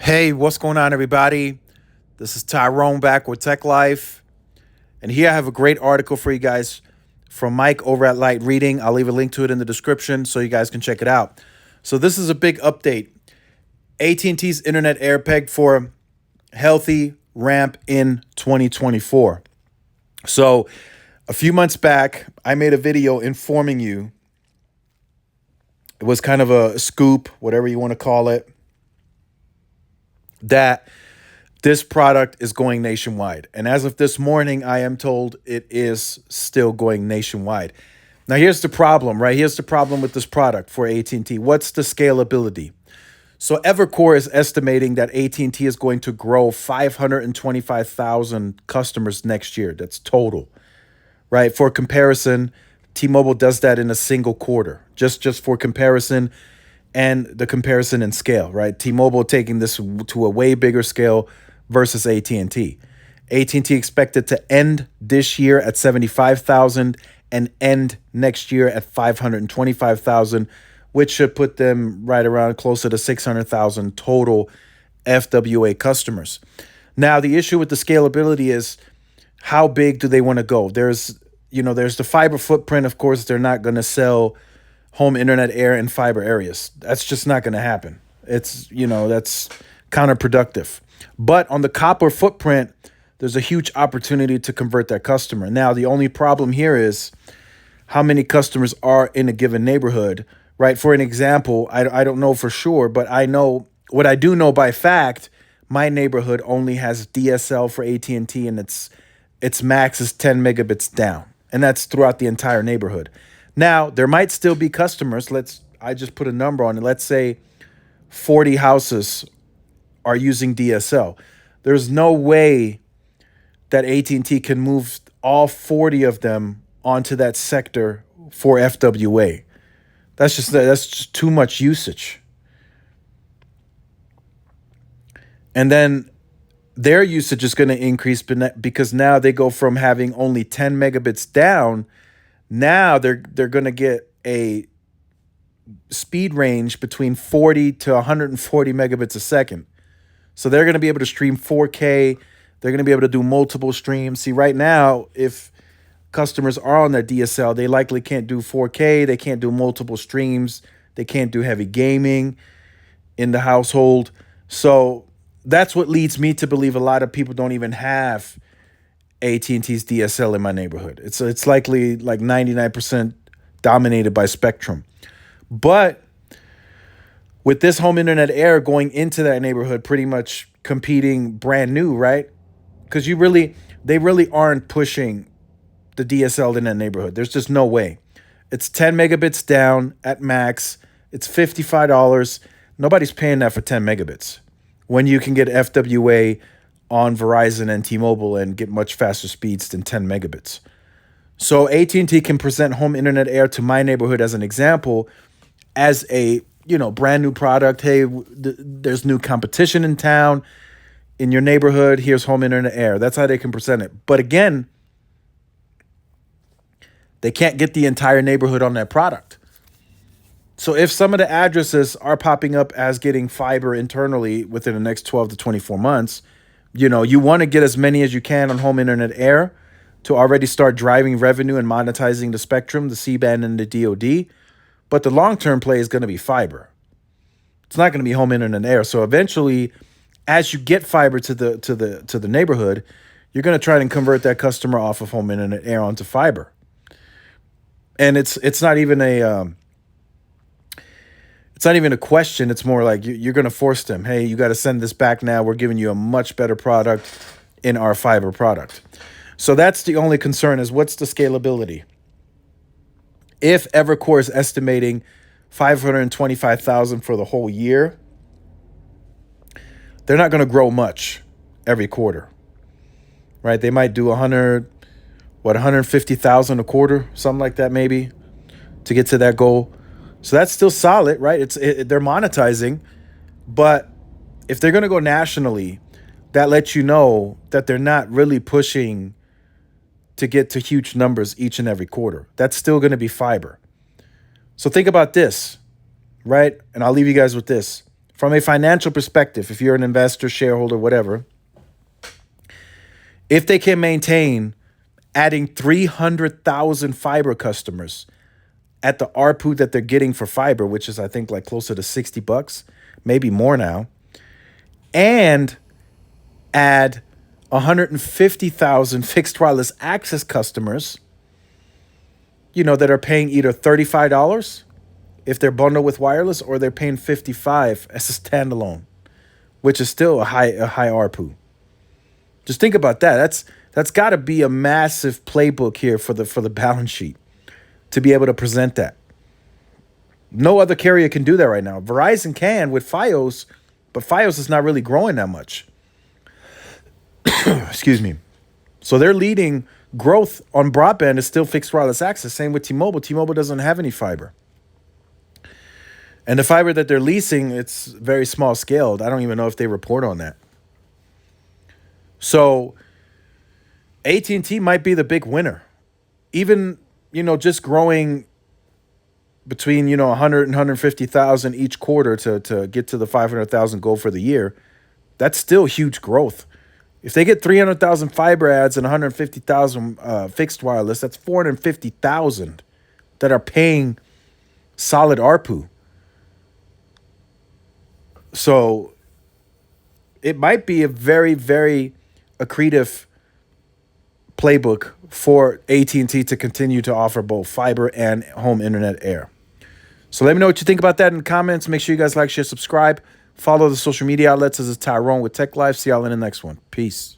Hey, what's going on, everybody? This is Tyrone back with Tech Life. And here I have a great article for you guys from Mike over at Light Reading. I'll leave a link to it in the description so you guys can check it out. So this is a big update. AT&T's Internet Air pegged for healthy ramp in 2024. So a few months back, I made a video informing you. It was kind of a scoop, whatever you want to call it, that this product is going nationwide. And as of this morning, I am told it is still going nationwide. Now, here's the problem, right? Here's the problem with this product for AT&T. What's the scalability? So Evercore is estimating that AT&T is going to grow 525,000 customers next year. That's total, right? For comparison, T-Mobile does that in a single quarter, just for comparison and the comparison in scale, right? T-Mobile taking this to a way bigger scale versus AT&T. AT&T expected to end this year at 75,000 and end next year at 525,000, which should put them right around closer to 600,000 total FWA customers. Now, the issue with the scalability is how big do they want to go? There's the fiber footprint. Of course, they're not going to sell home internet air in fiber areas. That's just not going to happen. That's counterproductive. But on the copper footprint, there's a huge opportunity to convert that customer. Now, the only problem here is how many customers are in a given neighborhood, right? For an example, I don't know for sure, but I know what I do know by fact. My neighborhood only has DSL for AT&T, and its max is 10 megabits down, and that's throughout the entire neighborhood. Now, there might still be customers. I just put a number on it. Let's say 40 houses are using DSL. There's no way that AT&T can move all 40 of them onto that sector for FWA. That's just too much usage. And then their usage is going to increase because now they go from having only 10 megabits down. Now they're going to get a speed range between 40 to 140 megabits a second. So they're going to be able to stream 4K. They're going to be able to do multiple streams. See, right now, if customers are on their DSL, they likely can't do 4K. They can't do multiple streams. They can't do heavy gaming in the household. So that's what leads me to believe a lot of people don't even have AT&T's DSL in my neighborhood. It's likely like 99% dominated by Spectrum. But with this home internet air going into that neighborhood, pretty much competing brand new, right? Because they really aren't pushing the DSL in that neighborhood. There's just no way. It's 10 megabits down at max. It's $55. Nobody's paying that for 10 megabits when you can get FWA on Verizon and T-Mobile and get much faster speeds than 10 megabits. So AT&T can present home internet air to my neighborhood as an example, as a brand new product. Hey, there's new competition in town, in your neighborhood. Here's home internet air. That's how they can present it. But again, they can't get the entire neighborhood on that product. So if some of the addresses are popping up as getting fiber internally within the next 12 to 24 months, you want to get as many as you can on home internet air to already start driving revenue and monetizing the spectrum, the C-band and the DoD. But the long-term play is going to be fiber. It's not going to be home internet air. So eventually, as you get fiber to the neighborhood, you're going to try and convert that customer off of home internet air onto fiber. And it's not even a question. It's more like you're going to force them. Hey, you got to send this back now. We're giving you a much better product in our fiber product. So that's the only concern, is what's the scalability? If Evercore is estimating 525,000 for the whole year, they're not going to grow much every quarter, right? They might do 150,000 a quarter, something like that maybe, to get to that goal. So that's still solid, right? They're monetizing, but if they're going to go nationally, that lets you know that they're not really pushing to get to huge numbers each and every quarter. That's still going to be fiber. So think about this, right? And I'll leave you guys with this. from a financial perspective, if you're an investor, shareholder, whatever, if they can maintain adding 300,000 fiber customers at the ARPU that they're getting for fiber, which is I think like closer to $60, maybe more now, and add 150,000 fixed wireless access customers, that are paying either $35 if they're bundled with wireless, or they're paying $55 as a standalone, which is still a high ARPU. Just think about that. That's got to be a massive playbook here for the balance sheet to be able to present that. No other carrier can do that right now. Verizon can with Fios, but Fios is not really growing that much. Excuse me. So their leading growth on broadband is still fixed wireless access. Same with T-Mobile. T-Mobile doesn't have any fiber. And the fiber that they're leasing, it's very small scaled. I don't even know if they report on that. So AT&T might be the big winner. Even, just growing between, 100 and 150,000 each quarter to get to the 500,000 goal for the year, that's still huge growth. If they get 300,000 fiber ads and 150,000 fixed wireless, that's 450,000 that are paying solid ARPU. So it might be a very, very accretive playbook for AT&T to continue to offer both fiber and home internet air. So let me know what you think about that in the comments. Make sure you guys like, share, subscribe. Follow the social media outlets. This is Tyrone with Tech Life. See y'all in the next one. Peace.